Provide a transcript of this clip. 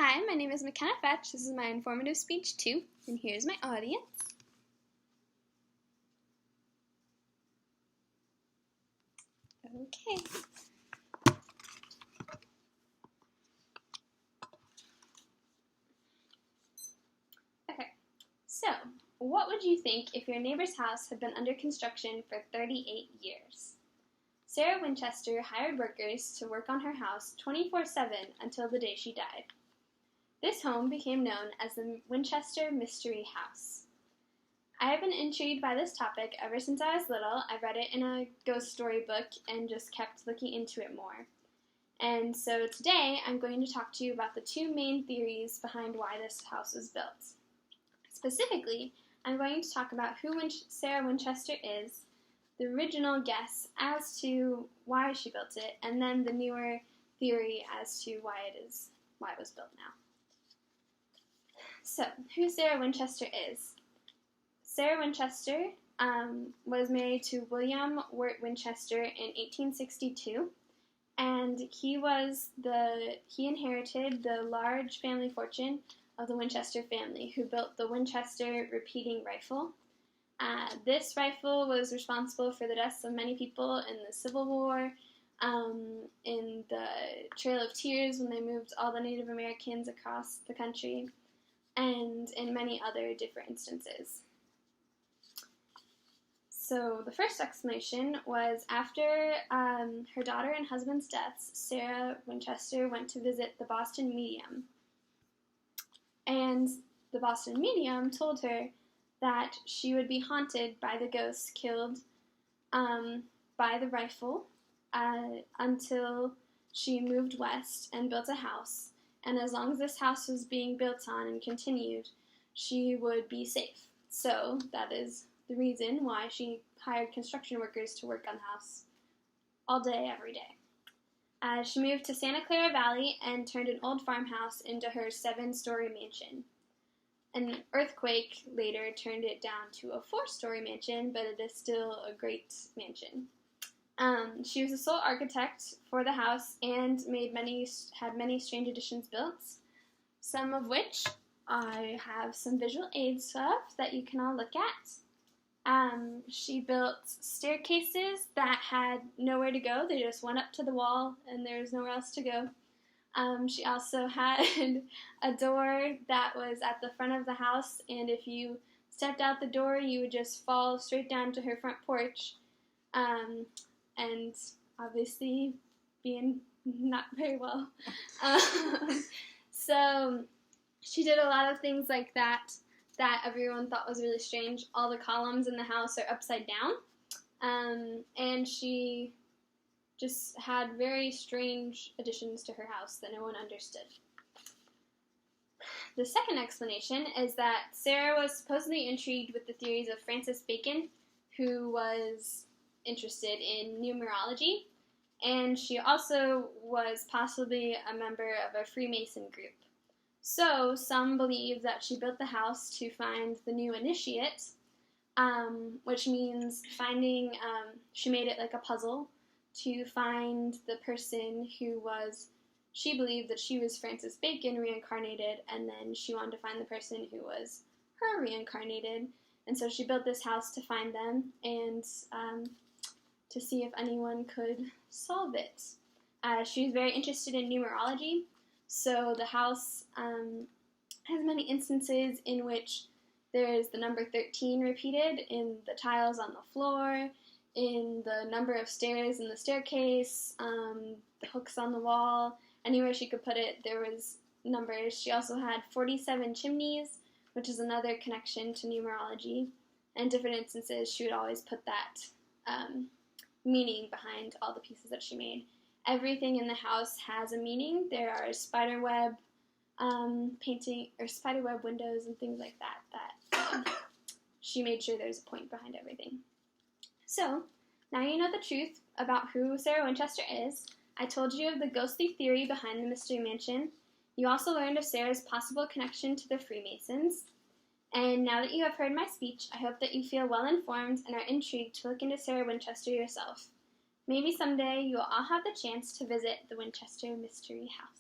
Hi, my name is McKenna Fetch. This is my informative speech 2, and here's my audience. Okay. So, what would you think if your neighbor's house had been under construction for 38 years? Sarah Winchester hired workers to work on her house 24/7 until the day she died. This home became known as the Winchester Mystery House. I have been intrigued by this topic ever since I was little. I read it in a ghost story book and just kept looking into it more. And so today I'm going to talk to you about the two main theories behind why this house was built. Specifically, I'm going to talk about who Sarah Winchester is, the original guess as to why she built it, and then the newer theory as to why it was built now. So, who Sarah Winchester is. Sarah Winchester was married to William Wirt Winchester in 1862, and he inherited the large family fortune of the Winchester family, who built the Winchester repeating rifle. This rifle was responsible for the deaths of many people in the Civil War, in the Trail of Tears when they moved all the Native Americans across the country, and in many other different instances. So the first explanation was after her daughter and husband's deaths, Sarah Winchester went to visit the Boston medium. And the Boston medium told her that she would be haunted by the ghosts killed by the rifle until she moved west and built a house. And as long as this house was being built on and continued, she would be safe. So that is the reason why she hired construction workers to work on the house all day, every day. She moved to Santa Clara Valley and turned an old farmhouse into her 7-story mansion. An earthquake later turned it down to a 4-story mansion, but it is still a great mansion. She was the sole architect for the house and had many strange additions built, some of which I have some visual aids of that you can all look at. She built staircases that had nowhere to go. They just went up to the wall and there was nowhere else to go. She also had a door that was at the front of the house, and if you stepped out the door, you would just fall straight down to her front porch. And obviously being not very well. So she did a lot of things like that everyone thought was really strange. All the columns in the house are upside down. And she just had very strange additions to her house that no one understood. The second explanation is that Sarah was supposedly intrigued with the theories of Francis Bacon, who was interested in numerology, and she also was possibly a member of a Freemason group. So some believe that she built the house to find the new initiate, which means finding, she made it like a puzzle to find the person who she believed that she was Francis Bacon reincarnated, and then she wanted to find the person who was her reincarnated, and so she built this house to find them and to see if anyone could solve it. She was very interested in numerology, so the house has many instances in which there's the number 13 repeated in the tiles on the floor, in the number of stairs in the staircase, the hooks on the wall. Anywhere she could put it, there was numbers. She also had 47 chimneys, which is another connection to numerology. And in different instances, she would always put that meaning behind all the pieces that she made. Everything in the house has a meaning. There are spiderweb painting or spiderweb windows and things like that she made sure there's a point behind everything. So now you know the truth about who Sarah Winchester is. I told you of the ghostly theory behind the Mystery Mansion. You also learned of Sarah's possible connection to the Freemasons. And now that you have heard my speech, I hope that you feel well informed and are intrigued to look into Sarah Winchester yourself. Maybe someday you will all have the chance to visit the Winchester Mystery House.